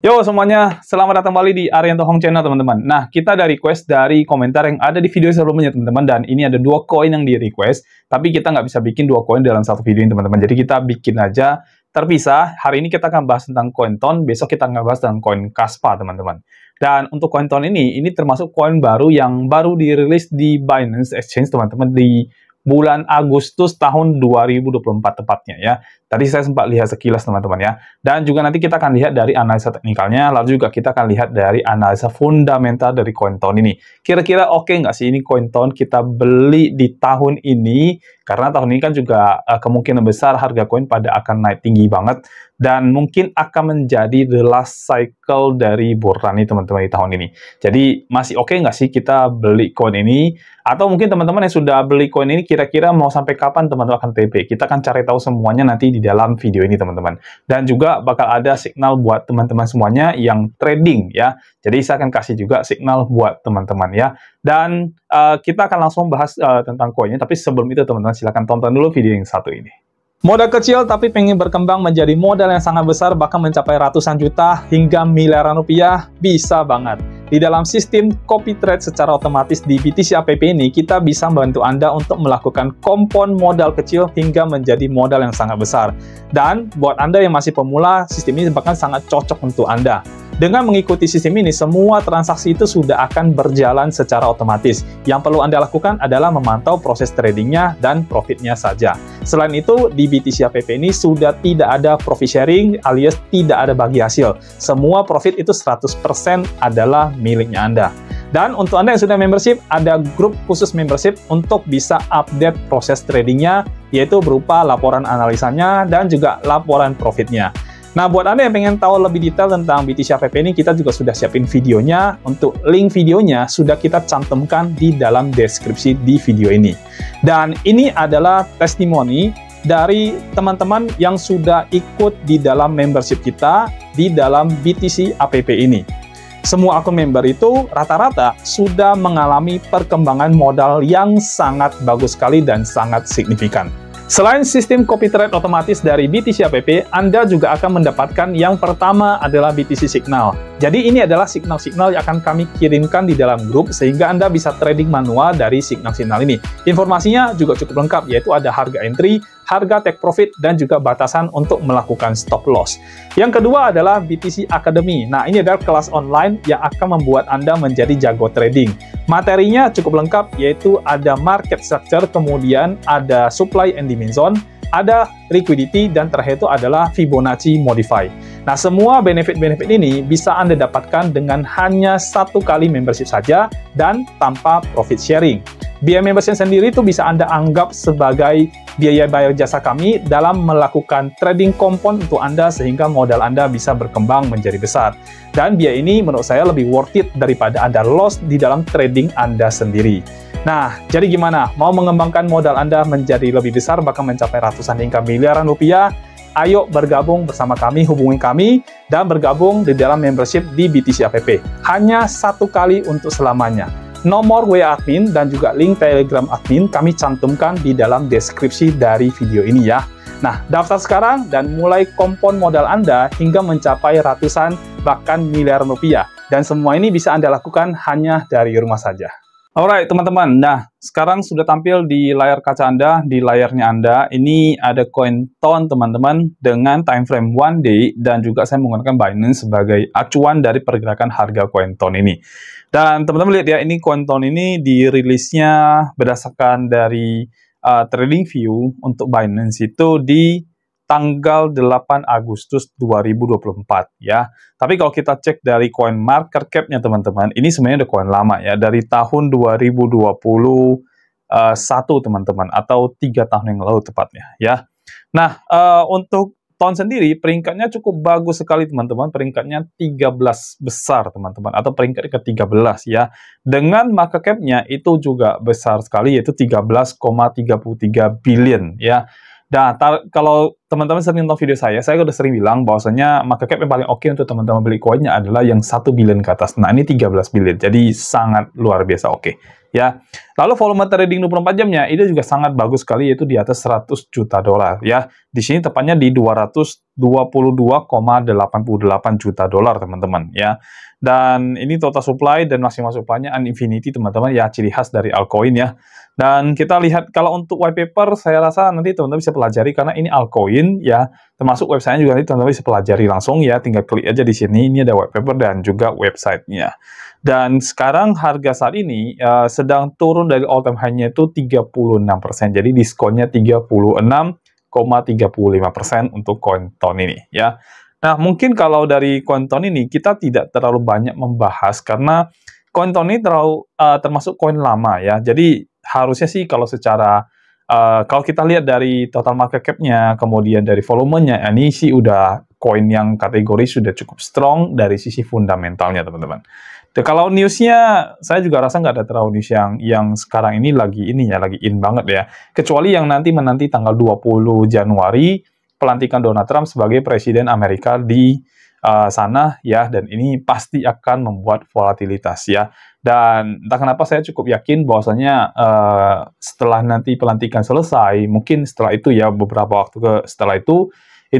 Yo semuanya, selamat datang kembali di Arianto Hong Channel teman-teman. Nah, kita ada request dari komentar yang ada di video sebelumnya teman-teman. Dan ini ada 2 koin yang di request, tapi kita nggak bisa bikin 2 koin dalam satu video ini teman-teman. Jadi kita bikin aja terpisah. Hari ini kita akan bahas tentang koin TON, besok kita akan bahas tentang koin Kaspa teman-teman. Dan untuk koin TON ini termasuk koin baru yang baru dirilis di Binance Exchange teman-teman di bulan Agustus tahun 2024 tepatnya ya. Tadi saya sempat lihat sekilas teman-teman ya. Dan juga nanti kita akan lihat dari analisa teknikalnya, lalu juga kita akan lihat dari analisa fundamental dari koin TON ini. Kira-kira oke nggak sih ini koin TON kita beli di tahun ini? Karena tahun ini kan juga kemungkinan besar harga koin pada akan naik tinggi banget. Dan mungkin akan menjadi the last cycle dari bull run teman-teman di tahun ini. Jadi masih oke nggak sih kita beli koin ini? Atau mungkin teman-teman yang sudah beli koin ini kira-kira mau sampai kapan teman-teman akan TP? Kita akan cari tahu semuanya nanti di dalam video ini teman-teman. Dan juga bakal ada signal buat teman-teman semuanya yang trading ya. Jadi saya akan kasih juga signal buat teman-teman ya. Dan kita akan langsung bahas tentang koinnya. Tapi sebelum itu teman-teman silahkan tonton dulu video yang satu ini. Modal kecil tapi pengen berkembang menjadi modal yang sangat besar bahkan mencapai ratusan juta hingga miliaran rupiah bisa banget. Di dalam sistem copy trade secara otomatis di BTC APP ini kita bisa membantu Anda untuk melakukan kompon modal kecil hingga menjadi modal yang sangat besar. Dan buat Anda yang masih pemula, sistem ini bahkan sangat cocok untuk Anda. Dengan mengikuti sistem ini, semua transaksi itu sudah akan berjalan secara otomatis. Yang perlu Anda lakukan adalah memantau proses tradingnya dan profitnya saja. Selain itu, di BTC APP ini sudah tidak ada profit sharing alias tidak ada bagi hasil. Semua profit itu 100% adalah miliknya Anda. Dan untuk Anda yang sudah membership, ada grup khusus membership untuk bisa update proses tradingnya, yaitu berupa laporan analisanya dan juga laporan profitnya. Nah, buat Anda yang pengen tahu lebih detail tentang BTC APP ini, kita juga sudah siapin videonya. Untuk link videonya sudah kita cantumkan di dalam deskripsi di video ini. Dan ini adalah testimoni dari teman-teman yang sudah ikut di dalam membership kita di dalam BTC APP ini. Semua akun member itu rata-rata sudah mengalami perkembangan modal yang sangat bagus sekali dan sangat signifikan. Selain sistem copy trade otomatis dari BTC APP, Anda juga akan mendapatkan yang pertama adalah BTC Signal. Jadi ini adalah signal-signal yang akan kami kirimkan di dalam grup sehingga Anda bisa trading manual dari signal-signal ini. Informasinya juga cukup lengkap, yaitu ada harga entry, harga take profit, dan juga batasan untuk melakukan stop loss. Yang kedua adalah BTC Academy. Nah, ini adalah kelas online yang akan membuat Anda menjadi jago trading. Materinya cukup lengkap, yaitu ada market structure, kemudian ada supply and demand zone, ada liquidity, dan terakhir itu adalah Fibonacci Modify. Nah, semua benefit-benefit ini bisa Anda dapatkan dengan hanya 1 kali membership saja dan tanpa profit sharing. Biaya membership sendiri itu bisa Anda anggap sebagai biaya bayar jasa kami dalam melakukan trading kompon untuk Anda sehingga modal Anda bisa berkembang menjadi besar. Dan biaya ini menurut saya lebih worth it daripada Anda loss di dalam trading Anda sendiri. Nah, jadi gimana? Mau mengembangkan modal Anda menjadi lebih besar bahkan mencapai ratusan hingga miliaran rupiah? Ayo bergabung bersama kami, hubungi kami, dan bergabung di dalam membership di BTC APP. Hanya 1 kali untuk selamanya. Nomor WA admin dan juga link Telegram admin kami cantumkan di dalam deskripsi dari video ini ya. Nah, daftar sekarang dan mulai kompon modal Anda hingga mencapai ratusan bahkan miliaran rupiah. Dan semua ini bisa Anda lakukan hanya dari rumah saja. Alright teman-teman, nah sekarang sudah tampil di layar kaca Anda, di layarnya Anda, ini ada koin TON teman-teman dengan time frame 1 day dan juga saya menggunakan Binance sebagai acuan dari pergerakan harga koin TON ini. Dan teman-teman lihat ya, ini koin TON ini dirilisnya berdasarkan dari TradingView untuk Binance itu di tanggal 8 Agustus 2024 ya. Tapi kalau kita cek dari coin market cap-nya teman-teman, ini sebenarnya ada koin lama ya, dari tahun 2021 teman-teman, atau 3 tahun yang lalu tepatnya ya. Nah, untuk TON sendiri peringkatnya cukup bagus sekali teman-teman, peringkatnya 13 besar teman-teman, atau peringkat ke-13 ya. Dengan market cap-nya itu juga besar sekali, yaitu 13,33 billion ya. Nah, kalau teman-teman sering nonton video saya udah sering bilang bahwasanya market cap yang paling oke untuk teman-teman beli koinnya adalah yang 1 billion ke atas. Nah, ini 13 billion, jadi sangat luar biasa oke. Ya, lalu volume trading 24 jamnya itu juga sangat bagus sekali, yaitu di atas 100 juta dolar. Ya, di sini tepatnya di 222,88 juta dolar, teman-teman. Ya, dan ini total supply dan maksimal supply-nya infinity, teman-teman. Ya, ciri khas dari altcoin ya. Dan kita lihat kalau untuk white paper, saya rasa nanti teman-teman bisa pelajari karena ini altcoin ya, termasuk websitenya juga nanti teman-teman bisa pelajari langsung ya, tinggal klik aja di sini. Ini ada white paper dan juga websitenya. Dan sekarang harga saat ini sedang turun dari all time high-nya itu 36%. Jadi diskonnya 36,35% untuk koin ton ini ya. Nah, mungkin kalau dari koin ton ini kita tidak terlalu banyak membahas karena koin ton ini termasuk koin lama ya. Jadi harusnya sih kalau secara kalau kita lihat dari total market cap-nya, kemudian dari volumenya, ini sih udah koin yang kategori sudah cukup strong dari sisi fundamentalnya, teman-teman. Kalau news-nya, saya juga rasa nggak ada terlalu news yang sekarang ini lagi in banget ya. Kecuali yang menanti tanggal 20 Januari, pelantikan Donald Trump sebagai Presiden Amerika di sana ya, dan ini pasti akan membuat volatilitas ya. Dan entah kenapa saya cukup yakin bahwasanya setelah nanti pelantikan selesai, mungkin setelah itu ya beberapa waktu setelah itu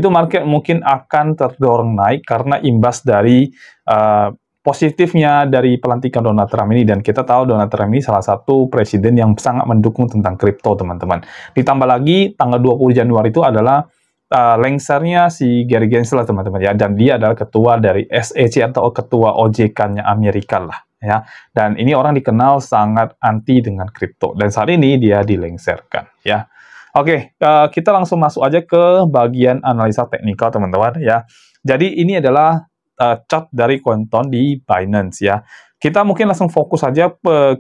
market mungkin akan terdorong naik karena imbas dari positifnya dari pelantikan Donald Trump ini. Dan kita tahu Donald Trump ini salah satu presiden yang sangat mendukung tentang kripto, teman-teman. Ditambah lagi tanggal 20 Januari itu adalah lengsernya si Gary Gensler, teman-teman ya, dan dia adalah ketua dari SEC atau ketua OJK-nya Amerika lah ya, dan ini orang dikenal sangat anti dengan kripto, dan saat ini dia dilengserkan ya. Oke, kita langsung masuk aja ke bagian analisa teknikal, teman-teman ya. Jadi ini adalah chart dari koin ton di Binance ya. Kita mungkin langsung fokus aja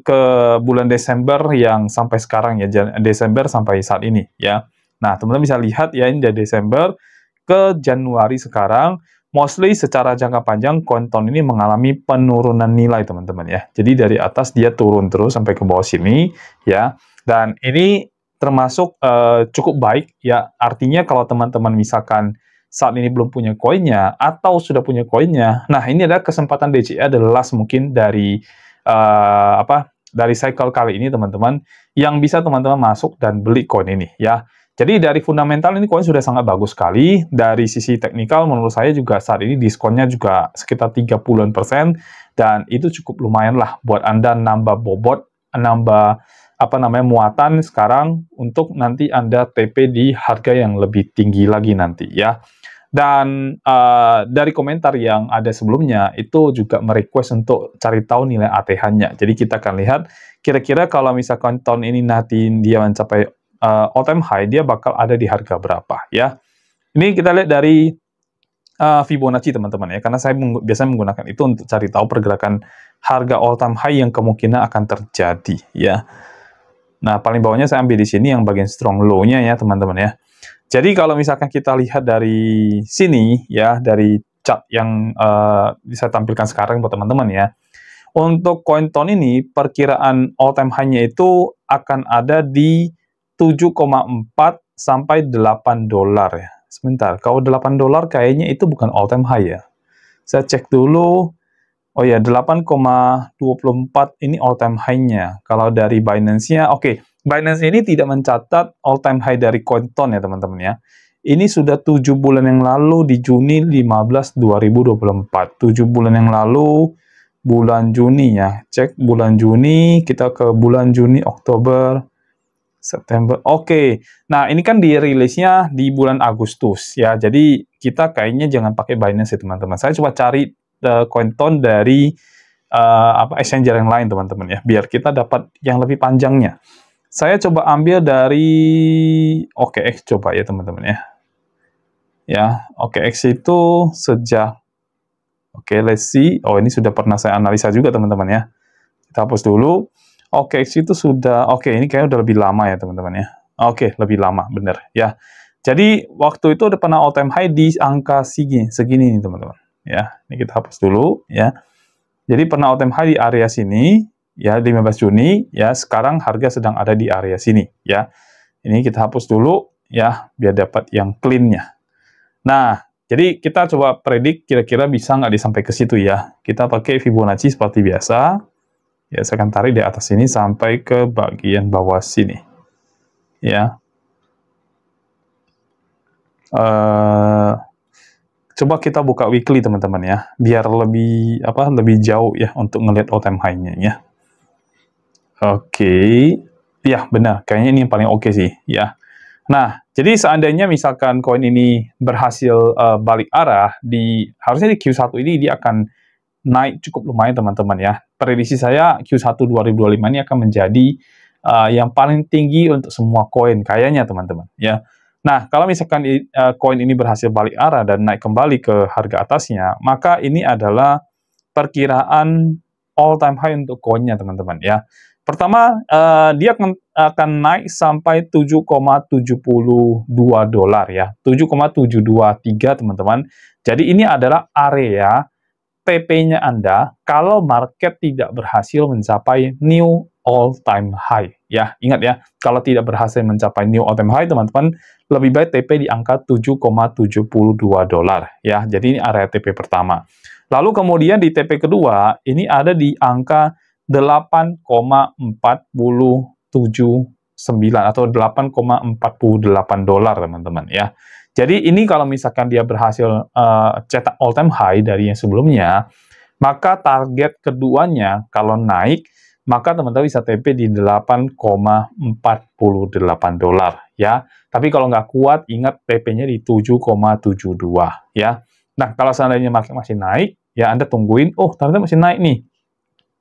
ke bulan Desember yang sampai sekarang ya, Desember sampai saat ini ya. Nah, teman-teman bisa lihat ya, ini dari Desember ke Januari sekarang, mostly secara jangka panjang, koin ton ini mengalami penurunan nilai, teman-teman ya. Jadi dari atas dia turun terus sampai ke bawah sini ya. Dan ini termasuk cukup baik ya. Artinya kalau teman-teman misalkan saat ini belum punya koinnya atau sudah punya koinnya, nah ini adalah kesempatan DCA adalah mungkin dari dari cycle kali ini, teman-teman, yang bisa teman-teman masuk dan beli koin ini ya. Jadi dari fundamental ini koin sudah sangat bagus sekali. Dari sisi teknikal menurut saya juga saat ini diskonnya juga sekitar 30%, dan itu cukup lumayan lah buat Anda nambah bobot, nambah muatan sekarang untuk nanti Anda TP di harga yang lebih tinggi lagi nanti ya. Dan dari komentar yang ada sebelumnya itu juga merequest untuk cari tahu nilai ATH-nya. Jadi kita akan lihat kira-kira kalau misalkan ton ini nanti dia mencapai all time high, dia bakal ada di harga berapa ya. Ini kita lihat dari Fibonacci, teman-teman ya, karena saya biasanya menggunakan itu untuk cari tahu pergerakan harga all time high yang kemungkinan akan terjadi ya. Nah, paling bawahnya saya ambil di sini yang bagian strong low-nya ya, teman-teman ya. Jadi kalau misalkan kita lihat dari sini ya, dari chart yang bisa tampilkan sekarang buat teman-teman ya. Untuk koin ton ini perkiraan all time high-nya itu akan ada di 7,4 sampai 8 dolar ya. Sebentar, kalau 8 dolar kayaknya itu bukan all time high ya. Saya cek dulu. Oh ya, 8,24 ini all time high-nya. Kalau dari Binance-nya, oke. Binance ini tidak mencatat all time high dari koin ton ya, teman-teman ya. Ini sudah 7 bulan yang lalu di Juni 15, 2024. 7 bulan yang lalu, bulan Juni ya. Cek bulan Juni, kita ke bulan Juni, Oktober, September. Oke. Nah, ini kan dirilisnya di bulan Agustus ya. Jadi kita kayaknya jangan pakai Binance ya, teman-teman. Saya coba cari koin ton dari exchanger yang lain, teman-teman ya, biar kita dapat yang lebih panjangnya. Saya coba ambil dari OKX coba ya, teman-teman ya. Ya, OKX itu sejak let's see. Oh, ini sudah pernah saya analisa juga, teman-teman ya. Kita hapus dulu. OKX itu sudah, ini kayaknya udah lebih lama ya, teman-teman ya. Oke, lebih lama, bener ya. Jadi, waktu itu udah pernah all time high di angka segini nih, teman-teman. Ya, ini kita hapus dulu ya. Jadi, pernah all time high di area sini, ya, 15 Juni, ya. Sekarang harga sedang ada di area sini, ya. Ini kita hapus dulu, ya, biar dapat yang clean-nya. Nah, jadi kita coba predik kira-kira bisa nggak sampai ke situ ya. Kita pakai Fibonacci seperti biasa. Ya, saya akan tarik di atas sini sampai ke bagian bawah sini. Ya. Coba kita buka weekly teman-teman ya, biar lebih jauh ya untuk ngelihat all time high-nya ya. Oke. Ya, benar. Kayaknya ini yang paling oke sih ya. Nah, jadi seandainya misalkan koin ini berhasil balik arah, harusnya di Q1 ini dia akan naik cukup lumayan teman-teman ya. Prediksi saya Q1 2025 ini akan menjadi yang paling tinggi untuk semua koin kayaknya teman-teman ya. Nah, kalau misalkan koin ini berhasil balik arah dan naik kembali ke harga atasnya, maka ini adalah perkiraan all time high untuk koinnya teman-teman ya. Pertama, dia akan naik sampai 7,72 dolar ya, 7,723 teman-teman. Jadi ini adalah area TP-nya Anda kalau market tidak berhasil mencapai new all time high ya. Ingat ya, kalau tidak berhasil mencapai new all time high teman-teman, lebih baik TP di angka 7,72 dolar ya. Jadi ini area TP pertama. Lalu kemudian di TP kedua ini ada di angka 8,479 atau 8,48 dolar teman-teman ya. Jadi ini kalau misalkan dia berhasil cetak all time high dari yang sebelumnya, maka target keduanya kalau naik, maka teman-teman bisa TP di 8,48 dolar ya. Tapi kalau nggak kuat, ingat TP-nya di 7,72 ya. Nah, kalau seandainya market masih naik, ya Anda tungguin, oh ternyata masih naik nih,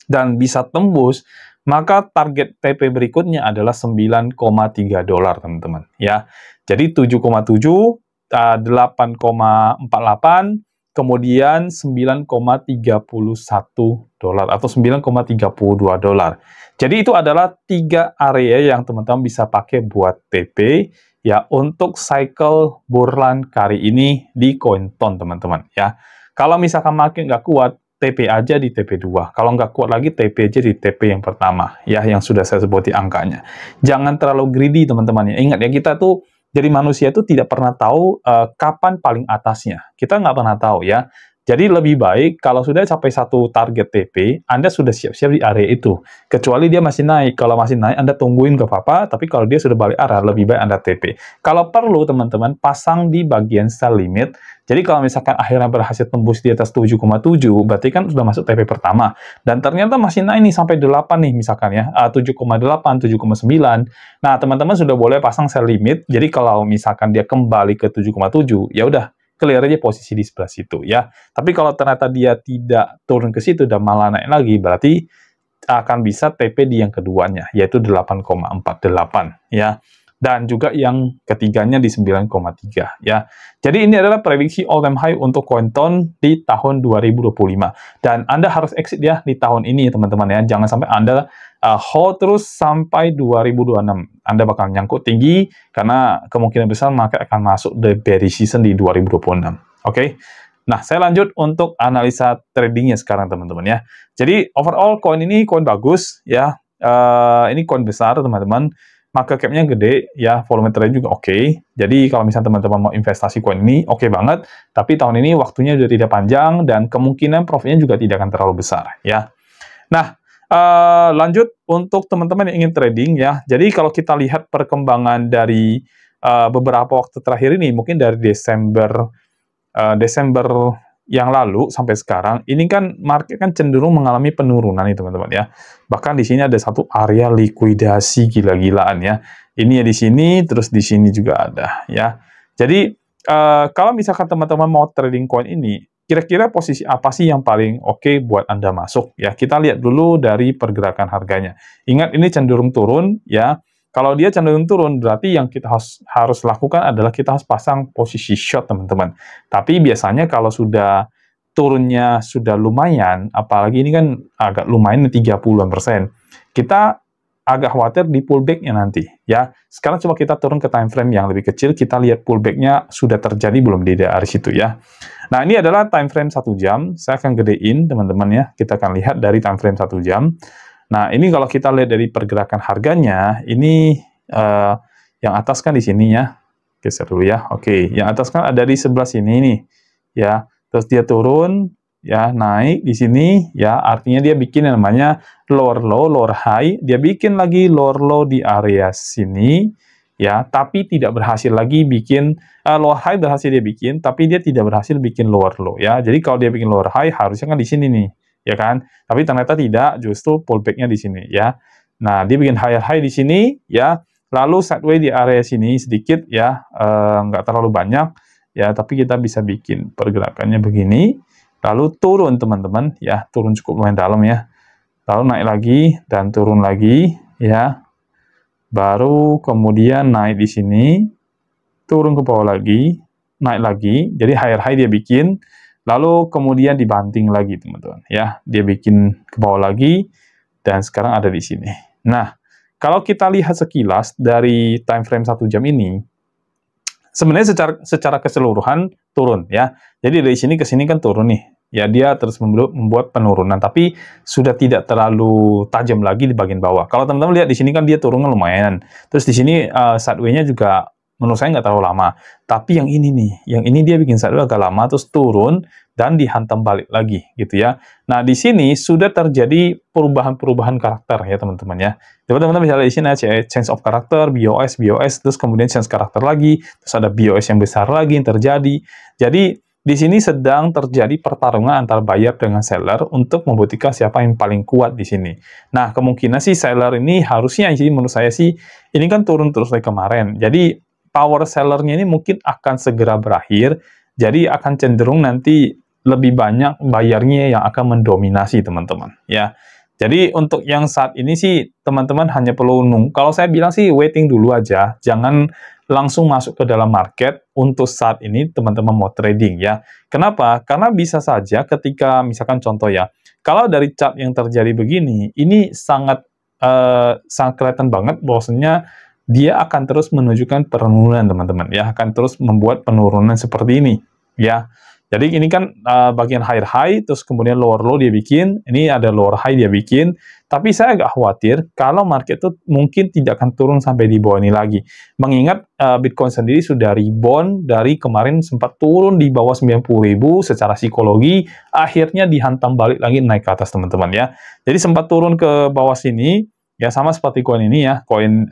dan bisa tembus, maka target TP berikutnya adalah 9,3 dolar, teman-teman. Ya, jadi 7,7, 8,48, kemudian 9,31 dolar atau 9,32 dolar. Jadi itu adalah 3 area yang teman-teman bisa pakai buat TP ya untuk cycle bulan kali ini di CoinTon, teman-teman. Ya, kalau misalkan market nggak kuat, TP aja di TP2. Kalau nggak kuat lagi, TP aja di TP yang pertama, ya, yang sudah saya sebutin angkanya. Jangan terlalu greedy, teman-teman. Ingat ya, kita tuh jadi manusia tuh tidak pernah tahu kapan paling atasnya. Kita nggak pernah tahu, ya. Jadi lebih baik kalau sudah sampai satu target TP, Anda sudah siap-siap di area itu. Kecuali dia masih naik. Kalau masih naik, Anda tungguin nggak apa-apa, tapi kalau dia sudah balik arah, lebih baik Anda TP. Kalau perlu, teman-teman, pasang di bagian sell limit. Jadi kalau misalkan akhirnya berhasil tembus di atas 7,7, berarti kan sudah masuk TP pertama. Dan ternyata masih naik nih sampai 8 nih misalkan ya, 7,8, 7,9. Nah, teman-teman sudah boleh pasang sell limit. Jadi kalau misalkan dia kembali ke 7,7, ya udah, clear aja posisi di sebelah situ ya. Tapi kalau ternyata dia tidak turun ke situ dan malah naik lagi, berarti akan bisa TP di yang keduanya, yaitu 8,48 ya. Dan juga yang ketiganya di 9,3 ya. Jadi ini adalah prediksi all time high untuk CoinTon di tahun 2025. Dan Anda harus exit ya di tahun ini teman-teman ya. Jangan sampai Anda hold terus sampai 2026. Anda bakal nyangkut tinggi karena kemungkinan besar market akan masuk the bearish season di 2026. Oke. Nah, saya lanjut untuk analisa tradingnya sekarang teman-teman ya. Jadi overall koin ini koin bagus ya. Ini koin besar teman-teman. Market cap-nya gede, ya, volume trade juga oke. Jadi, kalau misalnya teman-teman mau investasi koin ini, oke banget. Tapi tahun ini waktunya sudah tidak panjang, dan kemungkinan profitnya juga tidak akan terlalu besar, ya. Nah, lanjut untuk teman-teman yang ingin trading, ya. Jadi, kalau kita lihat perkembangan dari beberapa waktu terakhir ini, mungkin dari Desember yang lalu sampai sekarang, ini kan market kan cenderung mengalami penurunan nih teman-teman ya. Bahkan di sini ada satu area likuidasi gila-gilaan ya. Ini ya di sini, terus di sini juga ada ya. Jadi kalau misalkan teman-teman mau trading coin ini, kira-kira posisi apa sih yang paling oke buat Anda masuk ya? Kita lihat dulu dari pergerakan harganya. Ingat ini cenderung turun ya. Kalau dia cenderung turun, berarti yang kita harus lakukan adalah kita harus pasang posisi short, teman-teman. Tapi biasanya kalau sudah turunnya sudah lumayan, apalagi ini kan agak lumayan 30%, kita agak khawatir di pullback-nya nanti. Ya, sekarang coba kita turun ke time frame yang lebih kecil, kita lihat pullback-nya sudah terjadi belum di daerah situ ya. Nah, ini adalah time frame 1 jam. Saya akan gedein, teman-teman ya. Kita akan lihat dari time frame 1 jam. Nah, ini kalau kita lihat dari pergerakan harganya, ini yang atas kan di sini ya. geser dulu ya. Oke, yang atas kan ada di sebelah sini nih, ya. Terus dia turun, ya, naik di sini, ya. Artinya dia bikin yang namanya lower low, lower high. Dia bikin lagi lower low di area sini, ya. Tapi tidak berhasil lagi bikin lower high berhasil dia bikin, tapi dia tidak berhasil bikin lower low, ya. Jadi kalau dia bikin lower high harusnya kan di sini nih, ya kan? Tapi ternyata tidak, justru pullback-nya di sini, ya. Nah, dia bikin higher high di sini, ya. Lalu sideways di area sini sedikit ya, nggak terlalu banyak ya, tapi kita bisa bikin pergerakannya begini, lalu turun teman-teman ya, turun cukup lumayan dalam ya, lalu naik lagi dan turun lagi ya, baru kemudian naik di sini, turun ke bawah lagi, naik lagi, jadi higher high dia bikin, lalu kemudian dibanting lagi teman-teman ya, dia bikin ke bawah lagi dan sekarang ada di sini. Nah, kalau kita lihat sekilas dari time frame 1 jam ini, sebenarnya secara keseluruhan turun ya. Jadi dari sini ke sini kan turun nih. Ya, dia terus membuat penurunan, tapi sudah tidak terlalu tajam lagi di bagian bawah. Kalau teman-teman lihat di sini kan dia turunnya lumayan. Terus di sini sideways-nya juga menurut saya nggak terlalu lama. Tapi yang ini nih, yang ini dia bikin sideways agak lama, terus turun, dan dihantam balik lagi, gitu ya. Nah, di sini sudah terjadi perubahan-perubahan karakter ya, teman-teman ya. Coba teman-teman bisa lihat di sini ada change of character, BOS, terus kemudian change karakter lagi, terus ada BOS yang besar lagi yang terjadi. Jadi, di sini sedang terjadi pertarungan antara buyer dengan seller untuk membuktikan siapa yang paling kuat di sini. Nah, kemungkinan sih seller ini harusnya, jadi menurut saya sih, ini kan turun terus dari kemarin. Jadi, power sellernya ini mungkin akan segera berakhir, jadi akan cenderung nanti lebih banyak bayarnya yang akan mendominasi teman-teman ya. Jadi untuk yang saat ini sih teman-teman hanya perlu nunggu. Kalau saya bilang sih waiting dulu aja, jangan langsung masuk ke dalam market untuk saat ini teman-teman mau trading ya. Kenapa? Karena bisa saja ketika misalkan contoh ya, kalau dari chart yang terjadi begini, ini sangat kelihatan banget bahwasanya dia akan terus menunjukkan penurunan teman-teman ya, akan terus membuat penurunan seperti ini ya. Jadi ini kan bagian higher high, terus kemudian lower low dia bikin, ini ada lower high dia bikin, tapi saya agak khawatir kalau market itu mungkin tidak akan turun sampai di bawah ini lagi. Mengingat Bitcoin sendiri sudah rebound dari kemarin sempat turun di bawah 90.000 secara psikologi, akhirnya dihantam balik lagi naik ke atas teman-teman ya. Jadi sempat turun ke bawah sini, ya sama seperti koin ini ya, koin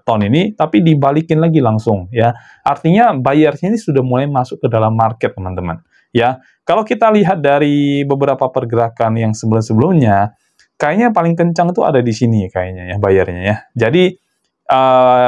TON ini, tapi dibalikin lagi langsung ya. Artinya buyer-nya ini sudah mulai masuk ke dalam market teman-teman. Ya, kalau kita lihat dari beberapa pergerakan yang sebelum-sebelumnya, kayaknya paling kencang itu ada di sini kayaknya ya bayarnya ya. Jadi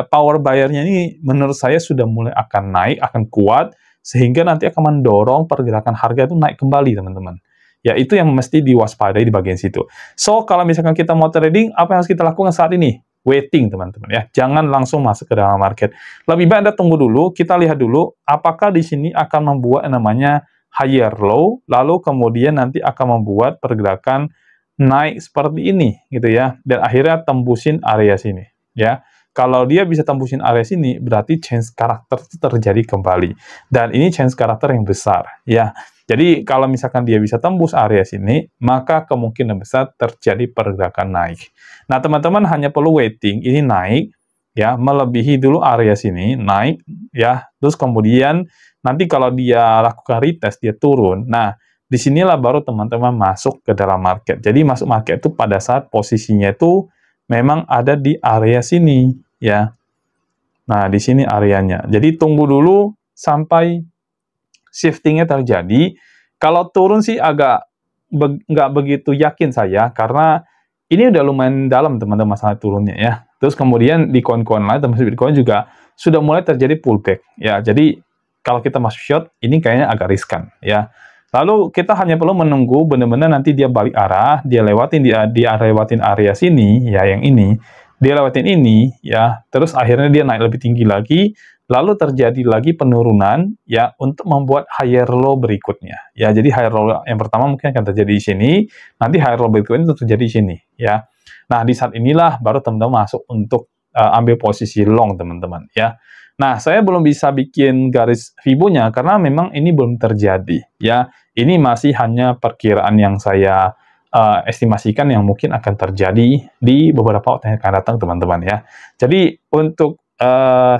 power bayarnya ini menurut saya sudah mulai akan naik, akan kuat, sehingga nanti akan mendorong pergerakan harga itu naik kembali teman-teman. Ya, itu yang mesti diwaspadai di bagian situ. So, kalau misalkan kita mau trading, apa yang harus kita lakukan saat ini? Waiting teman-teman ya, jangan langsung masuk ke dalam market. Lebih baik Anda tunggu dulu, kita lihat dulu apakah di sini akan membuat yang namanya higher low, lalu kemudian nanti akan membuat pergerakan naik seperti ini, gitu ya, dan akhirnya tembusin area sini, ya. Kalau dia bisa tembusin area sini, berarti change karakter itu terjadi kembali, dan ini change karakter yang besar, ya. Jadi kalau misalkan dia bisa tembus area sini, maka kemungkinan besar terjadi pergerakan naik. Nah, teman-teman hanya perlu waiting, ini naik, ya, melebihi dulu area sini, naik, ya, terus kemudian nanti kalau dia lakukan retest, dia turun. Nah, disinilah baru teman-teman masuk ke dalam market. Jadi masuk market itu pada saat posisinya itu memang ada di area sini, ya. Nah, di sini areanya. Jadi tunggu dulu sampai shiftingnya terjadi. Kalau turun sih agak nggak begitu yakin saya, karena ini udah lumayan dalam teman-teman masalah turunnya ya. Terus kemudian di koin-koin lain, termasuk Bitcoin juga sudah mulai terjadi pullback. Ya, jadi kalau kita masuk short, ini kayaknya agak riskan, ya. Lalu kita hanya perlu menunggu benar-benar nanti dia balik arah, dia lewatin lewatin area sini, ya yang ini, dia lewatin ini, ya. Terus akhirnya dia naik lebih tinggi lagi, lalu terjadi lagi penurunan, ya, untuk membuat higher low berikutnya, ya. Jadi higher low yang pertama mungkin akan terjadi di sini, nanti higher low berikutnya itu terjadi di sini, ya. Nah, di saat inilah baru teman-teman masuk untuk ambil posisi long, teman-teman, ya. Nah, saya belum bisa bikin garis Fibo-nya karena memang ini belum terjadi, ya. Ini masih hanya perkiraan yang saya estimasikan yang mungkin akan terjadi di beberapa waktu yang akan datang, teman-teman, ya. Jadi, untuk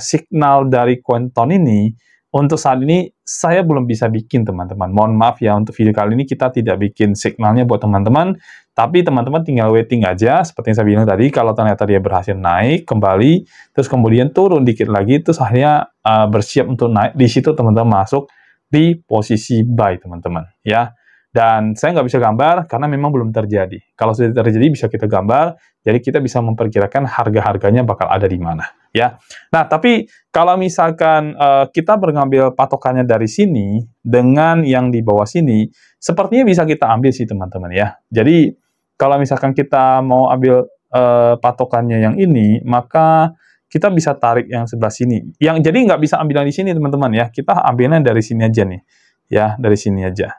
signal dari koin TON ini, untuk saat ini saya belum bisa bikin teman-teman. Mohon maaf ya, untuk video kali ini kita tidak bikin signalnya buat teman-teman, tapi teman-teman tinggal waiting aja, seperti yang saya bilang tadi, kalau ternyata dia berhasil naik kembali, terus kemudian turun dikit lagi, terus akhirnya bersiap untuk naik, di situ teman-teman masuk di posisi buy teman-teman ya. Dan saya nggak bisa gambar karena memang belum terjadi. Kalau sudah terjadi bisa kita gambar, jadi kita bisa memperkirakan harga-harganya bakal ada di mana ya. Nah, tapi kalau misalkan kita mengambil patokannya dari sini dengan yang di bawah sini, sepertinya bisa kita ambil sih teman-teman ya. Jadi kalau misalkan kita mau ambil patokannya yang ini, maka kita bisa tarik yang sebelah sini. Jadi nggak bisa ambil yang di sini teman-teman ya. Kita ambilnya dari sini aja nih ya, dari sini aja.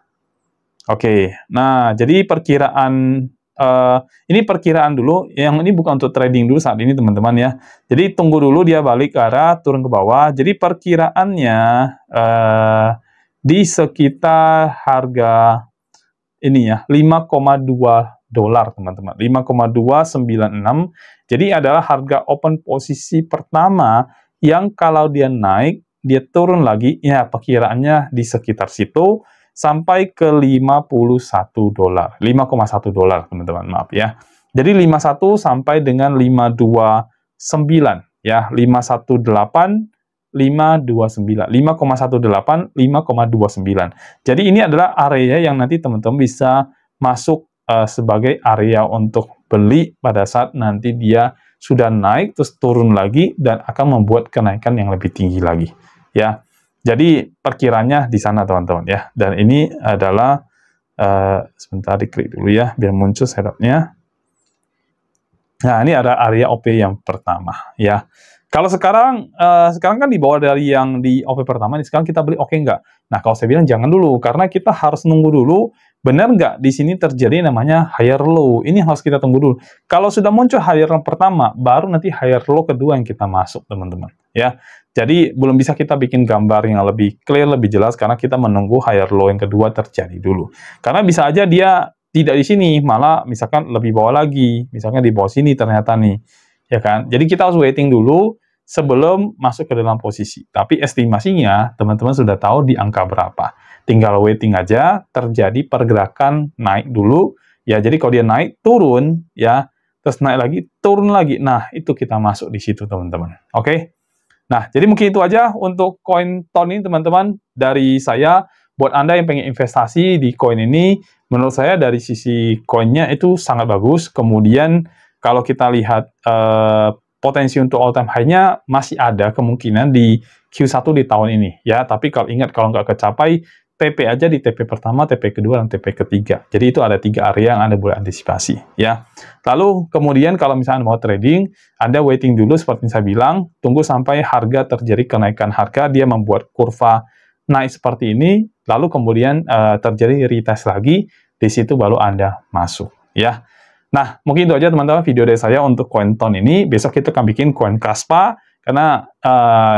Oke, nah jadi perkiraan ini perkiraan dulu, yang ini bukan untuk trading dulu saat ini teman-teman ya. Jadi tunggu dulu dia balik ke arah turun ke bawah. Jadi perkiraannya di sekitar harga ini ya, 5,2 dolar teman-teman, 5,296. Jadi adalah harga open posisi pertama yang kalau dia naik, dia turun lagi, ya perkiraannya di sekitar situ, sampai ke 51 dolar, 5,1 dolar teman-teman, maaf ya. Jadi 51 sampai dengan 529 ya, 518 529, 5,18 5,29. Jadi ini adalah area yang nanti teman-teman bisa masuk sebagai area untuk beli pada saat nanti dia sudah naik terus turun lagi dan akan membuat kenaikan yang lebih tinggi lagi ya. Jadi perkiranya di sana teman-teman ya. Dan ini adalah sebentar diklik dulu ya biar muncul setupnya. Nah, ini ada area OP yang pertama ya. Kalau sekarang kan di bawah dari yang di OP pertama, nih sekarang kita beli oke nggak? Nah, kalau saya bilang jangan dulu, karena kita harus nunggu dulu, benar nggak di sini terjadi namanya higher low. Ini harus kita tunggu dulu. Kalau sudah muncul higher low pertama, baru nanti higher low kedua yang kita masuk, teman-teman. Ya, jadi belum bisa kita bikin gambar yang lebih clear, lebih jelas, karena kita menunggu higher low yang kedua terjadi dulu. Karena bisa aja dia tidak di sini, malah misalkan lebih bawah lagi, misalnya di bawah sini ternyata nih. Ya kan? Jadi kita harus waiting dulu sebelum masuk ke dalam posisi. Tapi estimasinya teman-teman sudah tahu di angka berapa. Tinggal waiting aja, terjadi pergerakan naik dulu. Ya, jadi kalau dia naik, turun, ya, terus naik lagi, turun lagi. Nah, itu kita masuk di situ, teman-teman. Oke? Nah, jadi mungkin itu aja untuk koin TON ini, teman-teman. Dari saya, buat Anda yang pengen investasi di koin ini, menurut saya dari sisi koinnya itu sangat bagus. Kemudian, kalau kita lihat potensi untuk all time high-nya masih ada kemungkinan di Q1 di tahun ini ya. Tapi kalau ingat, kalau nggak kecapai, TP aja di TP pertama, TP kedua, dan TP ketiga. Jadi itu ada 3 area yang Anda boleh antisipasi ya. Lalu kemudian kalau misalnya mau trading, Anda waiting dulu seperti saya bilang, tunggu sampai harga terjadi kenaikan harga, dia membuat kurva naik seperti ini, lalu kemudian terjadi retest lagi, di situ baru Anda masuk ya. Nah, mungkin itu aja teman-teman video dari saya untuk koin TON ini. Besok kita akan bikin koin Kaspa, karena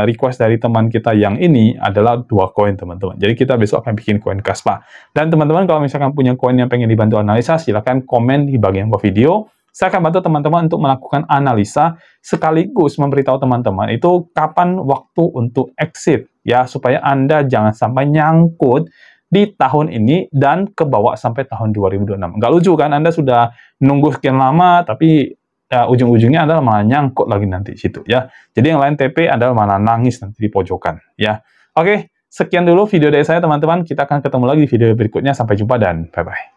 request dari teman kita yang ini adalah 2 koin teman-teman. Jadi kita besok akan bikin koin Kaspa. Dan teman-teman kalau misalkan punya koin yang pengen dibantu analisa, silahkan komen di bagian bawah video. Saya akan bantu teman-teman untuk melakukan analisa, sekaligus memberitahu teman-teman itu kapan waktu untuk exit, ya, supaya Anda jangan sampai nyangkut di tahun ini dan ke bawah sampai tahun 2026. Nggak lucu kan, Anda sudah nunggu sekian lama, tapi ujung-ujungnya adalah malah nyangkut lagi nanti situ ya. Jadi yang lain TP adalah malah nangis nanti di pojokan ya. Oke, sekian dulu video dari saya teman-teman. Kita akan ketemu lagi di video berikutnya. Sampai jumpa dan bye-bye.